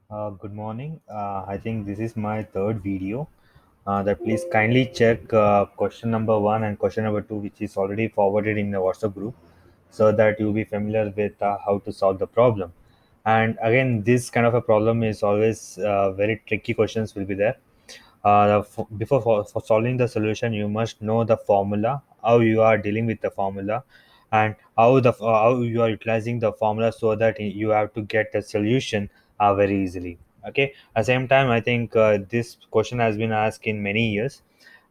Good morning. I think this is my third video. That please kindly check question number one and question number two, which is already forwarded in the WhatsApp group, so that you'll be familiar with how to solve the problem. And again, this kind of a problem is always very tricky. Questions will be there. Before for solving the solution, you must know the formula, how you are dealing with the formula, and how you are utilizing the formula so that you have to get the solution very easily. Okay. At the same time, I think this question has been asked in many years,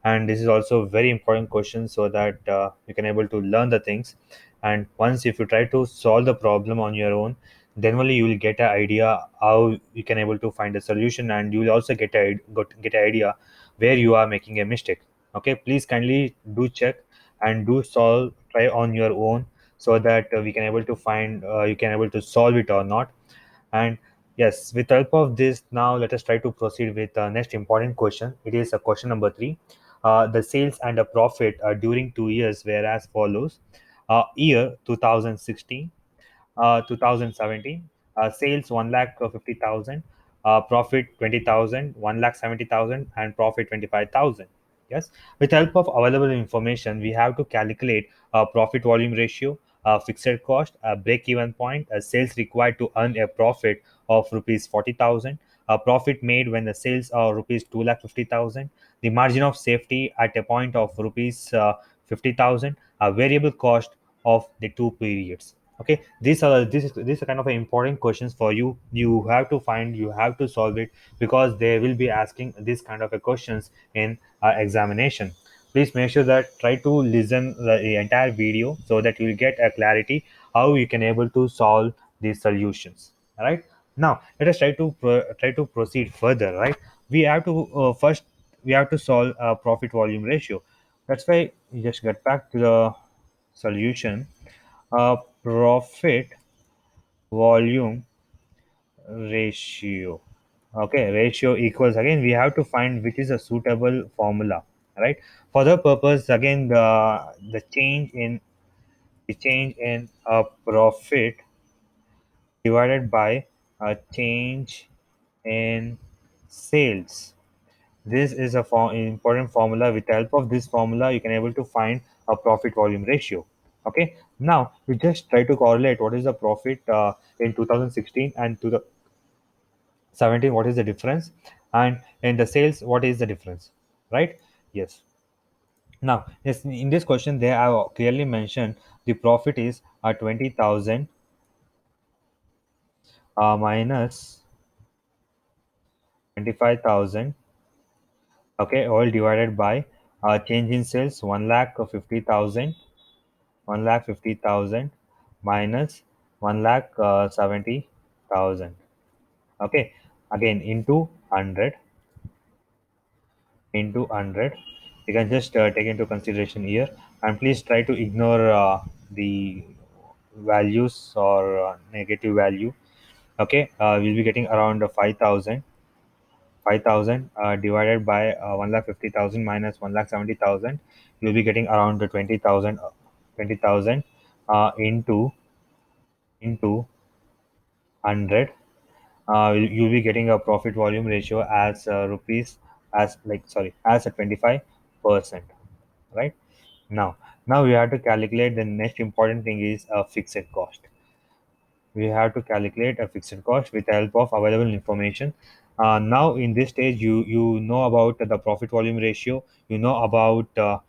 and this is also a very important question so that you can able to learn the things. And once if you try to solve the problem on your own, then only you will get an idea how you can able to find a solution, and you will also get an idea where you are making a mistake. Okay, please kindly do check and do solve, try on your own, so that we can able to find you can able to solve it or not. And yes, with the help of this, now let us try to proceed with the next important question. It is question number three. The sales and the profit during 2 years were as follows. Year 2016, 2017, sales 1,50,000, profit 20,000, 1,70,000, and profit 25,000. Yes, with help of available information, we have to calculate a profit volume ratio, a fixed cost, a break even point, a sales required to earn a profit of rupees 40,000, a profit made when the sales are rupees 2,50,000, the margin of safety at a point of rupees 50,000, a variable cost of the two periods. Okay, these are kind of important questions for you. You have to solve it, because they will be asking this kind of a questions in examination. Please make sure that try to listen the entire video so that you will get a clarity how you can able to solve these solutions. All right, now let us try to proceed further. Right, we have to first we have to solve a profit volume ratio. That's why you just get back to the solution. Profit volume ratio. Okay, ratio equals, again we have to find which is a suitable formula, right? For the purpose, again, the change in a profit divided by a change in sales. This is a important formula. With the help of this formula, you can able to find a profit volume ratio. Okay. Now we just try to correlate what is the profit in 2016 and 2017. What is the difference? And in the sales, what is the difference? Right. Yes. Now, yes, in this question, they have clearly mentioned the profit is 20,000 minus 25,000. Okay, all divided by change in sales 1,50,000, 1,50,000 minus 1,70,000. Okay, again into 100, into 100. You can just take into consideration here, and please try to ignore the values or negative value. Okay, we'll be getting around 5,000. 5,000 divided by 1,50,000 minus 1,70,000, you'll be getting around the 20,000, 20,000 into 100. You'll be getting a profit volume ratio as rupees, as like sorry, as a 25%. Right. Now we have to calculate. The next important thing is a fixed cost. We have to calculate a fixed cost with the help of available information. Now in this stage, you know about the profit volume ratio, you know about the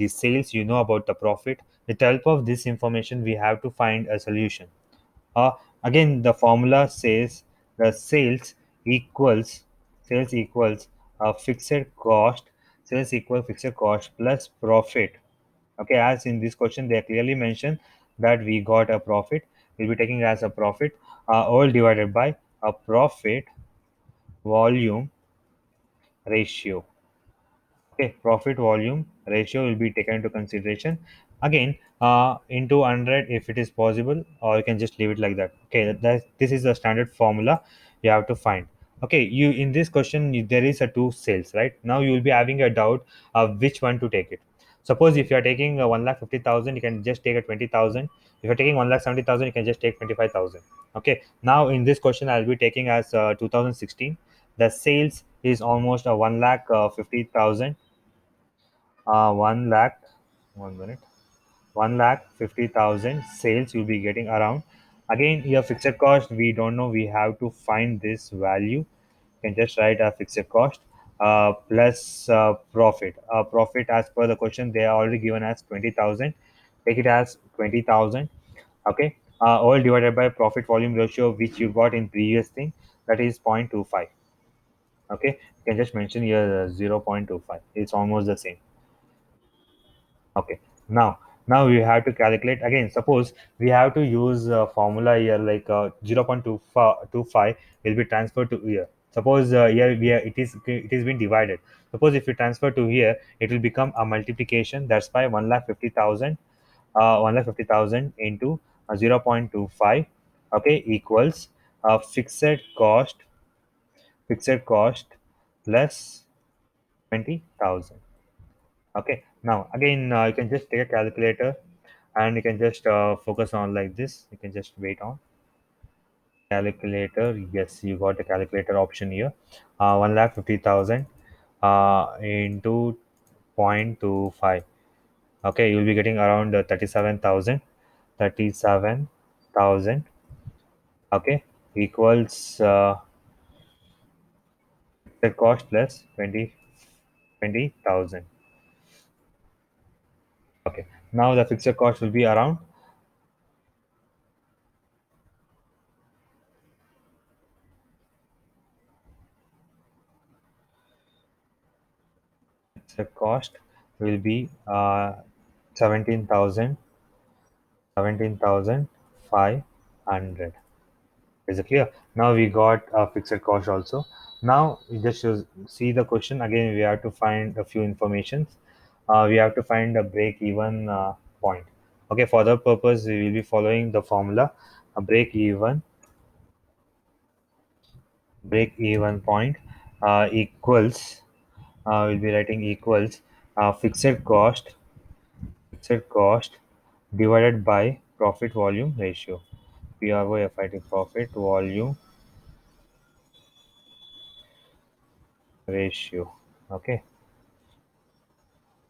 sales, you know about the profit. With the help of this information, we have to find a solution. uh, Again, the formula says the sales equals fixed cost. Sales equal fixed cost plus profit. Okay, as in this question they clearly mentioned that we got a profit, we'll be taking as a profit, all divided by a profit volume ratio. Okay, profit volume ratio will be taken into consideration. Again, into 100 if it is possible, or you can just leave it like that. Okay, this is the standard formula you have to find. Okay, you in this question there is a two sales. Right now you will be having a doubt of which one to take it. Suppose if you are taking 1,50,000, you can just take a 20,000. If you're taking 1,70,000, you can just take 25,000. Okay. Now in this question, I'll be taking as 2016. The sales is almost a 1,50,000. 1 lakh. 1 minute. 1,50,000 sales you'll be getting around. Again, your fixed cost, we don't know. We have to find this value. You can just write a fixed cost plus profit. Profit, as per the question, they are already given as 20,000. Take it as 20,000. Okay. All divided by profit volume ratio, which you got in previous thing, that is 0.25. Okay. You can just mention here 0.25. It's almost the same. Okay. Now we have to calculate again. Suppose we have to use a formula here like 0.25 will be transferred to here. Suppose here it is been divided. Suppose if you transfer to here, it will become a multiplication. That's why 1,50,000 1,50,000 into 0.25, okay, equals fixed cost plus 20,000. Okay. Now again, you can just take a calculator and you can just focus on like this. You can just wait on calculator. Yes, you got the calculator option here. 1,50,000 into 0.25. Okay, you'll be getting around 37,000. 37,000. Okay, equals the cost plus 20,000. Okay, now the fixed cost will be around fixed cost will be 17,000 17,500. Is it clear? Now we got a fixed cost also. Now we just see the question again. We have to find a few informations. We have to find a break even point. Okay, for that purpose, we will be following the formula. A break even point equals. We'll be writing equals fixed cost divided by profit volume ratio. PROFIT, profit volume ratio. Okay,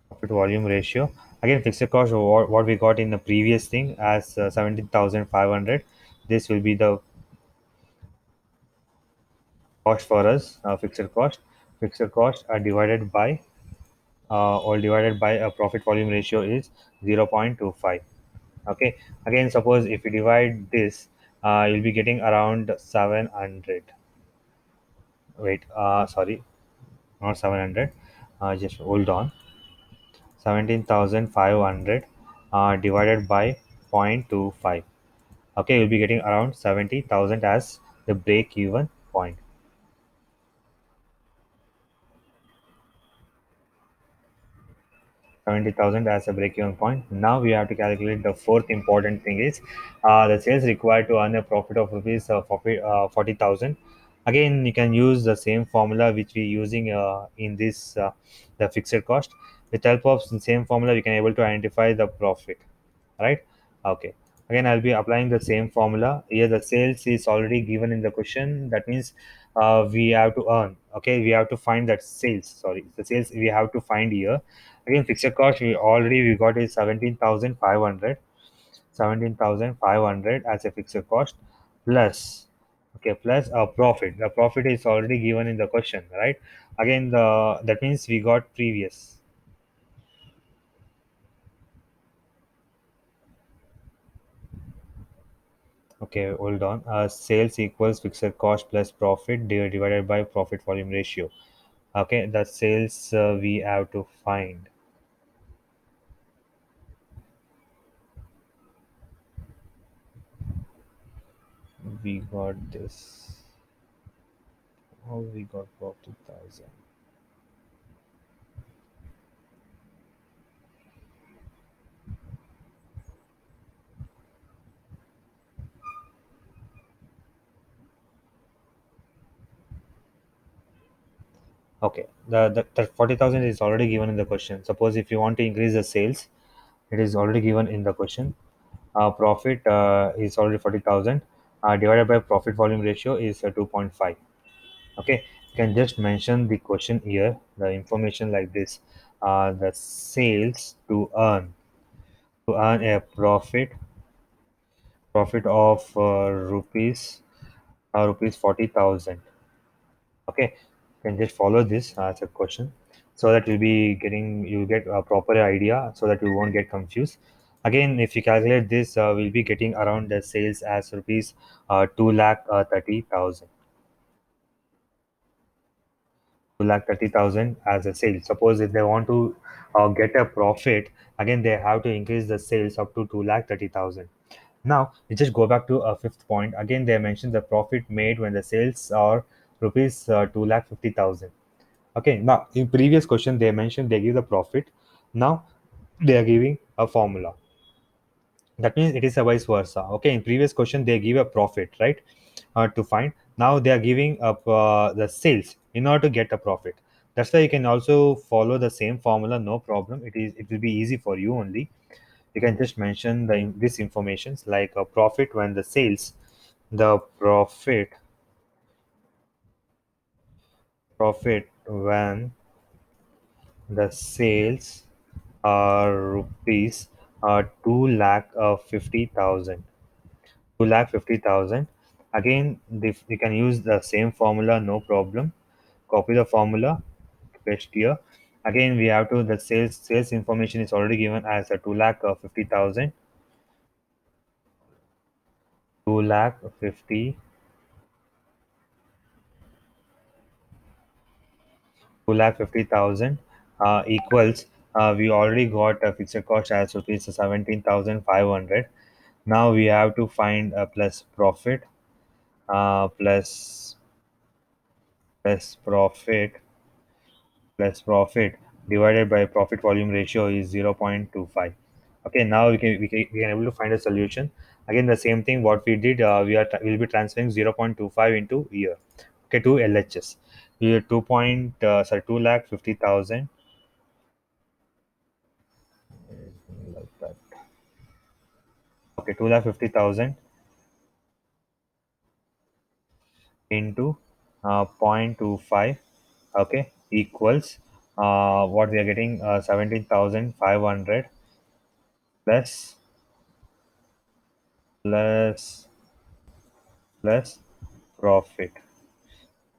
profit volume ratio. Again, fixed cost, what we got in the previous thing as 17,500. This will be the cost for us, fixed cost. Fixed cost are divided by or divided by a profit volume ratio is 0.25. Okay, again, suppose if you divide this, you'll be getting around 700. Wait, sorry, not 700. Just hold on. 17,500 divided by 0.25. Okay, you'll be getting around 70,000 as the break even point. 70,000 as a break even point. Now we have to calculate the fourth important thing is the sales required to earn a profit of rupees 40,000. Again, you can use the same formula which we using in this the fixed cost. With help of the same formula, we can able to identify the profit, right? Okay. Again, I'll be applying the same formula. Here the sales is already given in the question. That means we have to earn. Okay, we have to find that sales. Sorry, the sales we have to find here. Again, fixed cost we got is 17,500. 17,500 as a fixed cost plus, okay, plus a profit. The profit is already given in the question, right? Again, the that means we got previous. Okay, hold on. Sales equals fixed cost plus profit divided by profit volume ratio. Okay, the sales we have to find. We got this. How we got 40,000? Okay, the 40,000 is already given in the question. Suppose if you want to increase the sales, it is already given in the question. Profit is already 40,000. Divided by profit volume ratio is 2.5. Okay, you can just mention the question here, the information like this. The sales to earn a profit of rupees 40,000. Okay, you can just follow this as a question so that you'll get a proper idea so that you won't get confused. Again, if you calculate this, we'll be getting around the sales as rupees 2 lakh 30,000. 2 lakh 30,000 as a sale. Suppose if they want to get a profit, again they have to increase the sales up to 2 lakh 30,000. Now we just go back to a fifth point. Again, they mentioned the profit made when the sales are rupees 2 lakh 50,000. Okay, now in previous question they mentioned they give the profit. Now they are giving a formula. That means it is a vice versa. Okay, in previous question they give a profit, right? To find. Now they are giving up the sales in order to get a profit. That's why you can also follow the same formula, no problem. It will be easy for you only. You can just mention this informations like a profit when the sales, the profit when the sales are rupees 2 lakh 50,000. 2 lakh 50,000. Again, you can use the same formula, no problem. Copy the formula, paste here. Again, we have to the sales information is already given as a 2 lakh 50,000. 2 lakh 50, 2 lakh 50,000 equals. We already got a fixed cost as rupees 17,500. Now we have to find a plus profit, plus profit plus profit divided by profit volume ratio is 0.25. Okay, now we can able to find a solution. Again, the same thing what we did, we'll be transferring 0.25 into year. Okay, to LHS. We are 2 lakh 50,000 like that. Okay, 2 lakh 50,000 into 0.25. Okay, equals what we are getting, 17,500 plus plus plus profit.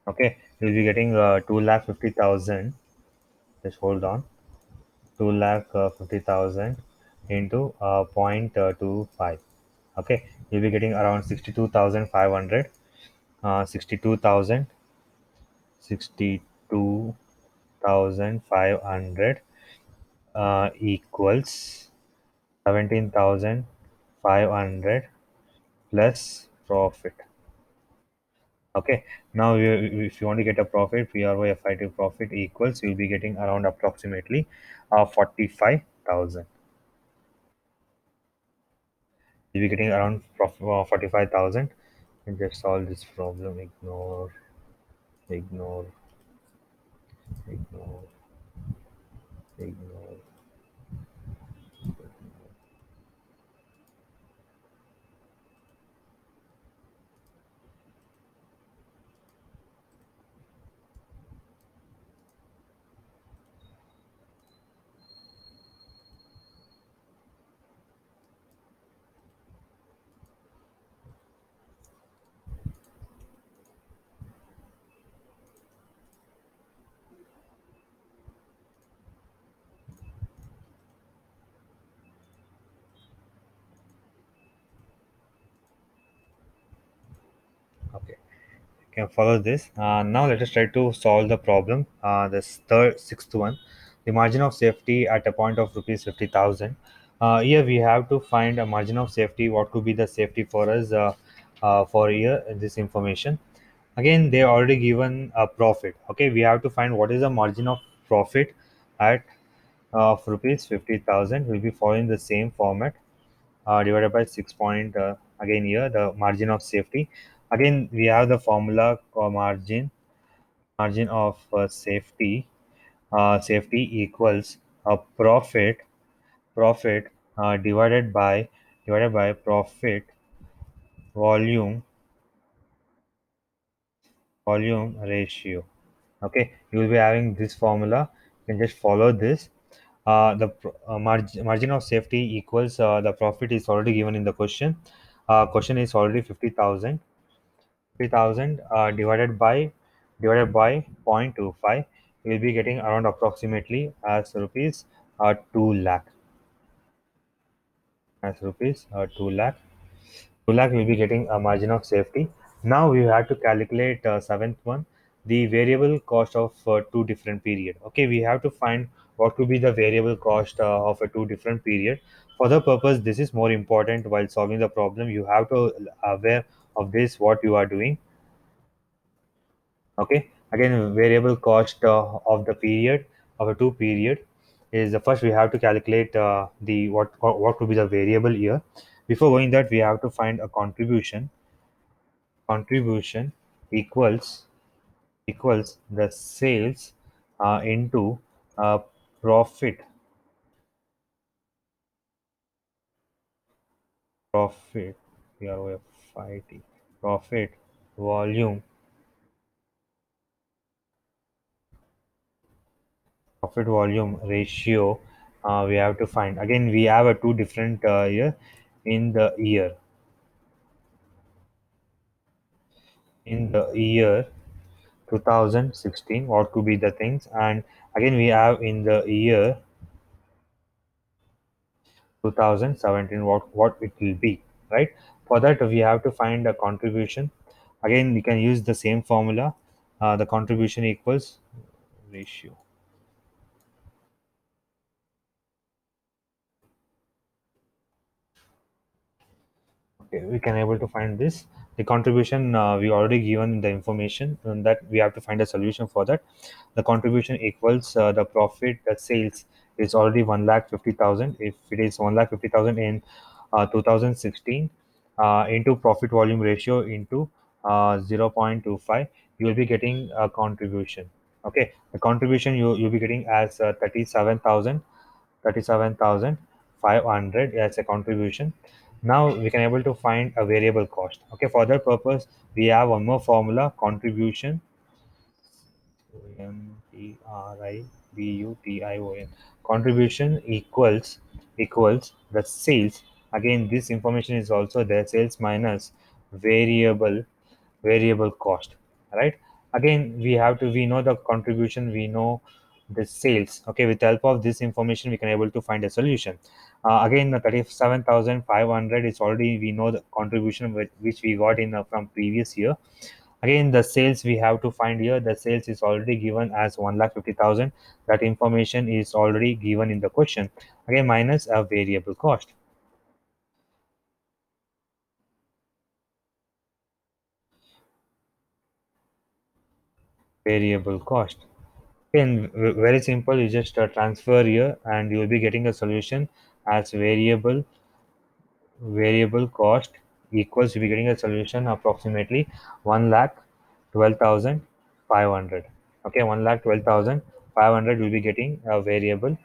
Okay, you'll be getting 2 lakh 50,000. Just hold on. 2 lakh 50,000 into 0.25. Okay, you'll be getting around 62,500. 62,000, 62,500 equals 17,500 plus profit. Okay, now if you want to get a profit, PROFIT profit equals, you'll be getting around approximately 45,000. You'll be getting around 45,000. And just solve this problem. Ignore, ignore, ignore. Okay, you can follow this. Now let us try to solve the problem. This sixth one, the margin of safety at a point of rupees 50,000. Here we have to find a margin of safety. What could be the safety for us for here? This information. Again, they already given a profit. Okay, we have to find what is the margin of profit at of rupees 50,000. We'll be following the same format, divided by 6 point, again here the margin of safety. Again we have the formula, margin margin of safety equals a profit divided by profit volume volume ratio. Okay, you will be having this formula. You can just follow this. Margin of safety equals the profit is already given in the question. Question is already 50,000. 50,000 divided by 0.25. You will be getting around approximately as rupees 2 lakh. As rupees 2 lakh. 2 lakh will be getting a margin of safety. Now we have to calculate seventh one, the variable cost of two different period. Okay, we have to find what could be the variable cost of a two different period. For the purpose, this is more important while solving the problem. You have to aware of this what you are doing. Okay, again variable cost of the period of a two period is the first we have to calculate the what could be the variable here. Before going that, we have to find a contribution equals the sales into uh, profit profit PROFIT profit volume ratio. We have to find, again we have a two different year in the year 2016 what could be the things, and again we have in the year 2017 what it will be, right? For that we have to find a contribution. Again we can use the same formula. The contribution equals ratio. Okay, we can able to find this. The contribution we already given the information, and that we have to find a solution for that. The contribution equals the profit, the sales is already 1,50,000. If it is 1,50,000 in 2016 into profit volume ratio into 0.25, you will be getting a contribution. Okay, the contribution you'll be getting as 37,500 as a contribution. Now we can able to find a variable cost. Okay, for that purpose we have one more formula, contribution. Contribution contribution equals the sales. Again this information is also there, sales minus variable cost, right? Again we know the contribution, we know the sales. Okay, with the help of this information we can able to find a solution. Again the 37,500 is already we know the contribution which we got in from previous year. Again the sales we have to find here, the sales is already given as 1,50,000. That information is already given in the question. Again minus a variable cost. And very simple, you just transfer here and you will be getting a solution as variable cost equals, you'll be getting a solution approximately 1,12,500. Okay, 1,12,500 will be getting a variable.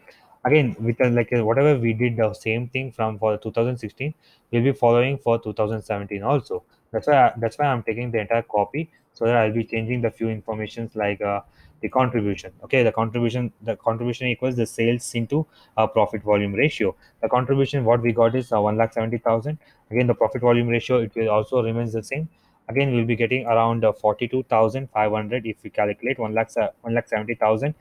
Again with whatever we did the same thing from for 2016, we'll be following for 2017 also. That's why I'm taking the entire copy, so that I'll be changing the few informations like the contribution. Okay, the contribution equals the sales into profit volume ratio. The contribution what we got is 1,70,000. Again the profit volume ratio it will also remains the same. Again we'll be getting around 42,500. If we calculate 1,70,000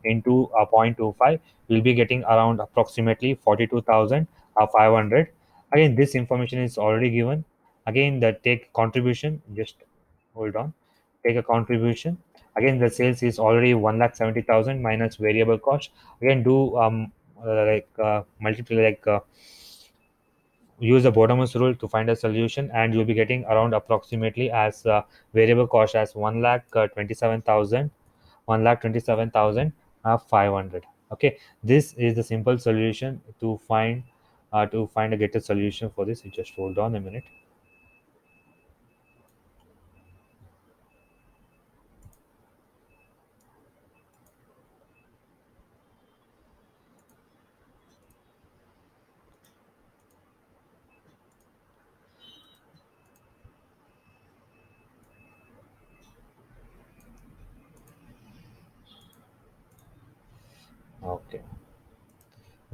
into 0.25, we'll be getting around approximately 42,500. Again this information is already given. Again the take contribution, just hold on, take a contribution. Again the sales is already 1,70,000 minus variable cost. Again do multiply use the Bottomless rule to find a solution, and you'll be getting around approximately as variable cost as 1,27,000, 1,27,500. Okay, this is the simple solution to find a get a solution for this. You just hold on a minute.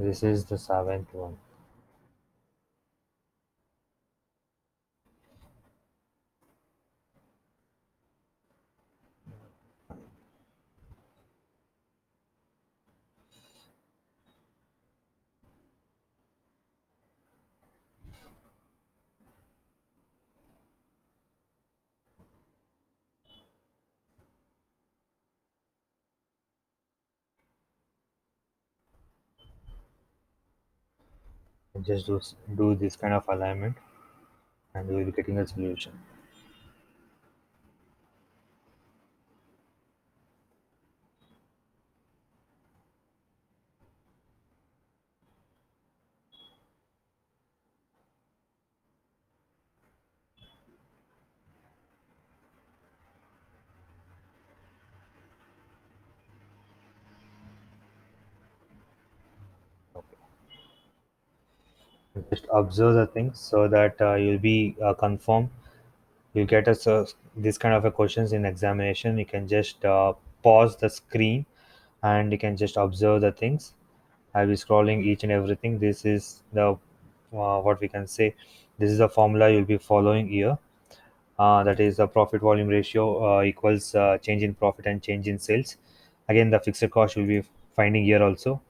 This is the seventh one. Just do this kind of alignment and you will be getting a solution. Okay. Just observe the things so that you'll be confirmed. You get us this kind of a questions in examination. You can just pause the screen and you can just observe the things. I'll be scrolling each and everything. This is the what we can say. This is the formula you'll be following here. That is the profit volume ratio equals change in profit and change in sales. Again, the fixed cost will be finding here also.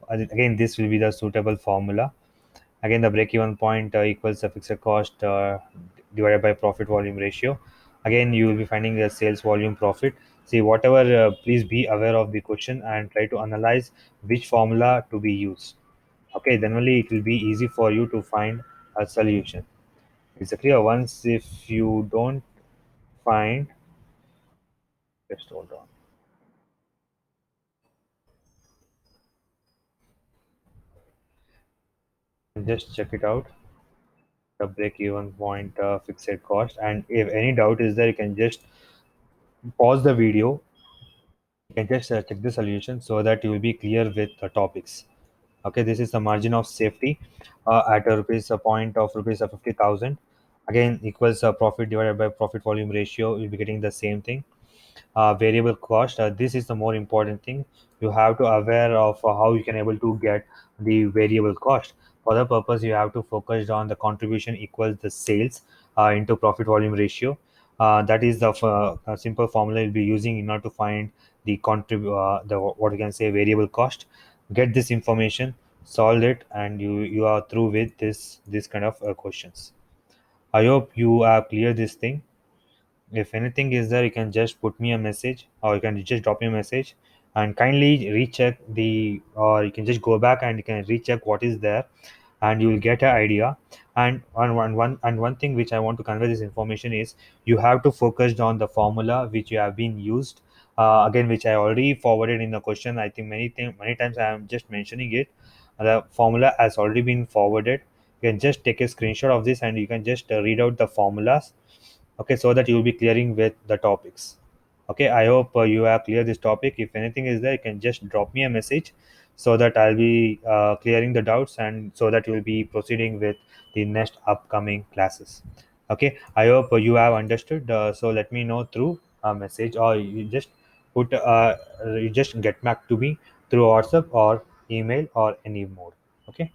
Again, this will be the suitable formula. Again, the break-even point equals the fixed cost divided by profit volume ratio. Again, you will be finding the sales volume profit. See, whatever, please be aware of the question and try to analyze which formula to be used. Okay, then only it will be easy for you to find a solution. It's clear. Once if you don't find, just hold on. Just check it out. The break-even point, fixed cost, and if any doubt is there, you can just pause the video. You can just check the solution so that you will be clear with the topics. Okay, this is the margin of safety at a point of rupees 50,000. Again, equals profit divided by profit volume ratio. You'll be getting the same thing. Variable cost, this is the more important thing. You have to aware of how you can able to get the variable cost. For the purpose, you have to focus on the contribution equals the sales into profit volume ratio. That is the simple formula you'll be using in order to find the what you can say variable cost. Get this information, solve it, and you are through with this kind of questions. I hope you have clear this thing. If anything is there, you can just put me a message or you can just drop me a message and kindly recheck the, or you can just go back and you can recheck what is there and you will get an idea. And one thing which I want to convey this information is you have to focus on the formula which you have been used. Again, which I already forwarded in the question. I think many times I am just mentioning it. The formula has already been forwarded. You can just take a screenshot of this and you can just read out the formulas, okay, so that you will be clearing with the topics. Okay, I hope you have cleared this topic. If anything is there, you can just drop me a message so that I'll be clearing the doubts and so that you will be proceeding with the next upcoming classes. Okay, I hope you have understood. So let me know through a message or you just put you just get back to me through WhatsApp or email or any mode. Okay.